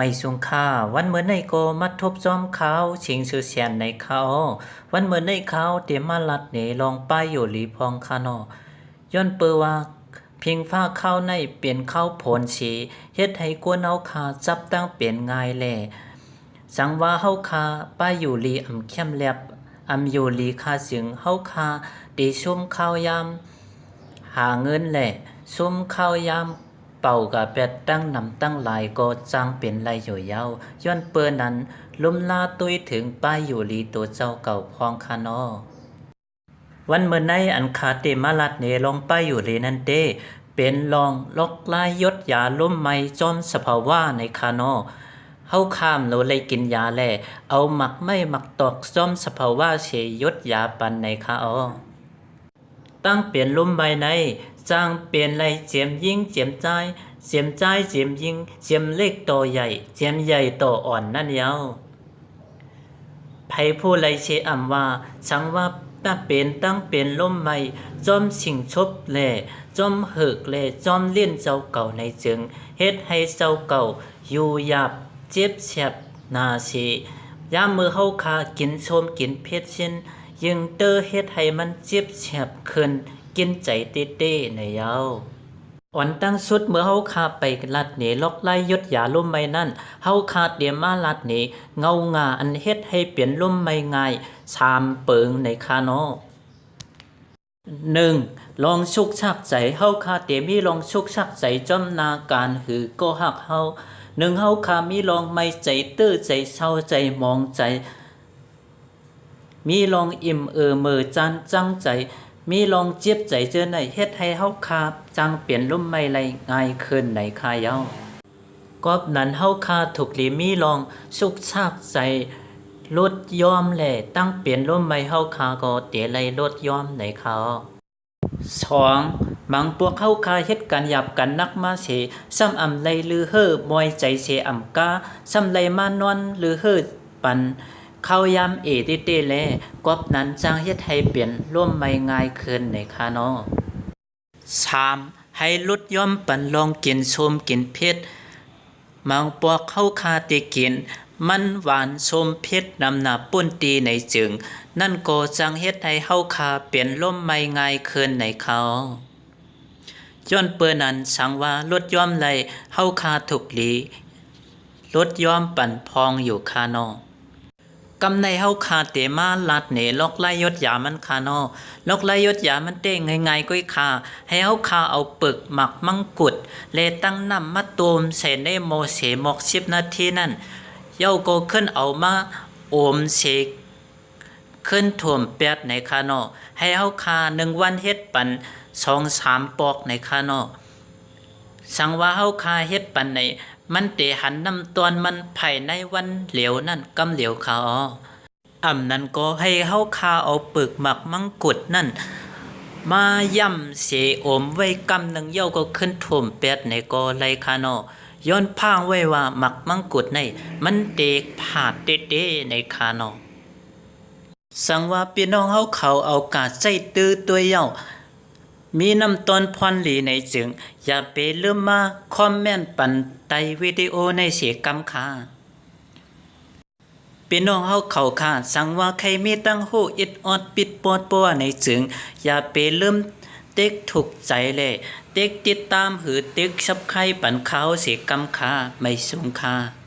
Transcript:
ไม่สูงค่าวันเมื่อในโกมาทบจอมเขาชิงชื่อเสียนในเขาวันเมื่อในเขาเตรียมมาลัดเหนลองป้ายอยู่หลีพองคานอย้อนเปือว่าเพียงฟ้าเข้าในเปลี่ยนเข้าผลสีเฮ็ดให้กวนเอาคาจับตั้งเปลี่ยนง่ายแลสังว่าเฮาคาป้ายอยู่หลีอำเข้มแลบอำอยู่หลีคาจึงเฮาคาตีชุ่มข้าวยามหาเงินแหละชุ่มข้าวยามเป่ากะเป็ดตั้งนำตั้งหลายก็จางเป็นไรอยู่ยาวย้อนเปิ้นนั้นลุมลาตุยถึงป้ายอยู่ลีตัวเจ้าเก่าพองคานอวันเมื่อในอันคาเตมาลัดเนลงป้ายอยู่ลีนั่นเต้เป็นลองลอกลายยศยาล้มไม้จอมสภาวะในคานอเฮาข้ามโลเลยกินยาแลเอาหมักไม่หมักตอกจอมสภาวะเชยศยาปันในคาออตั้งเปลี่ยนลุ่มใบในจางเปลี่ยนไรเจียมยิงเจียมใจเจียมใจเจียมยิงเจียมเล็กโตใหญ่เจียมใหญ่โตอ่อนนั่นยาวไผผู้ไรเชอำว่าชังว่าตั้งเป็นตั้งเป็นล่มใหม่จอมชิงชบแลจอมเหิกแลจอมเลี่ยนเจ้าเก่าในจึงเฮ็ดให้เจ้าเก่าอยู่หยาบเจ็บแฉบนาเชยามมือเฮาคากินชมกินเพชรเช่นยังเตอเฮ็ดให้มันเจ็บแฉบขึ้นกินใจเต้ๆในยาวอ่อนตั้งสุดเมื่อเฮาคาไปลัดเหนลอกไล่ยศยาลุ่มไม่นั่นเฮาคาเตรียมมาลัดเหนเงางาอันเฮ็ดให้เปลี่ยนลุ่มไม่ง่ายชามเปิงในคานอ1ลองชุกชักใจเฮาคาเตมีลองชุกชักใจจอมนาการหือก็ฮักเฮาเฮาคามีลองไม่ใจตื้อใจเศร้าใจมองใจมีลองอิ่มมือจันจังใจมีลองเจ็บใจเจอในเฮ็ดให้เฮาคาจังเปลี่ยนลุ่มไม่ไรง่ายขึ้นในคาเย้ากอบนั้นเฮาคาถูกลีมีลองสุกชากใจลดยอมแหล่ตั้งเปลี่ยนลุ่มไม่เฮาคาก็เตไรลดยอมในคา2บางพวกเฮาคาเฮ็ดกันหยับกันนักมาเสซ้ำอำไลลือเฮ่อมอยใจเสอำกาซ้ำไลมานอนลือเฮ่อปันเข้ายามเต้แลกอบนั้นจางเฮ็ดให้เปลี่ยนร่วมไม่ง่ายขึ้นในคานอ3ให้ลดย่อมปันลองกินชมกินเผ็ดบางพวกเฮาคาติกินมันหวานชมเผ็ดนำหน้าป่นตีในจึงนั่นก็จังเฮ็ดให้เฮาคาเปลี่ยนร่มไม่ง่ายขึ้นในเขาย้อนเปิ้นนั้นสังว่าลดย่อมไหลเฮาคาถูกหลีลดย่อมปั่นพองอยู่คานอกำในเฮาคาเตมาลัดเหนลอกไล่ยศยามันคานอลอกไล่ยศยามันเต้งง่ายๆก้อยคาให้เฮาคาเอาปึกหมักมังกุดเลตั้งน้ำมาตูมใส่ในโมเสหมอก10นาทีนั่นเย้าก็ขึ้นเอามาโอมเสกขึ้นถ่วมแปดในคานอให้เฮาคา1วันเฮ็ดปัน2-3 ปอกในคานอสังว่าเฮาคาเฮ็ดปันในมันเตหันน้ำตอนมันภายในวันเหลียวนั่นกำเหลียวเขานั้นก็ให้เฮาคาเอาปึกหมักมังกุดนั่นมาย่ำเสอมไว้กำหนึ่งเย้าก็ขึ้นถ่วมแปดในก็ไลคานอย้อนพางไว้ว่าหมักมังกุดในมันเตกผาดเต้ในคานอสังว่าพี่น้องเฮาเขาเอากาใจตื้อตัวเย้ามีน้ำตอนพรหลีในจึงอย่าไปลืมมาคอมเมนต์ปันไตวิดีโอในเสียกำค่ะพี่น้องเฮาเขาค่ะสังว่าใครมีตั้งหูอิดออดปิดปอดปัวในจึงอย่าไปลืมเต็กถูกใจเลยเต็กติดตามหือเต็กซับไข่ปันเขาเสียกำค่ะไม่สูงค่ะ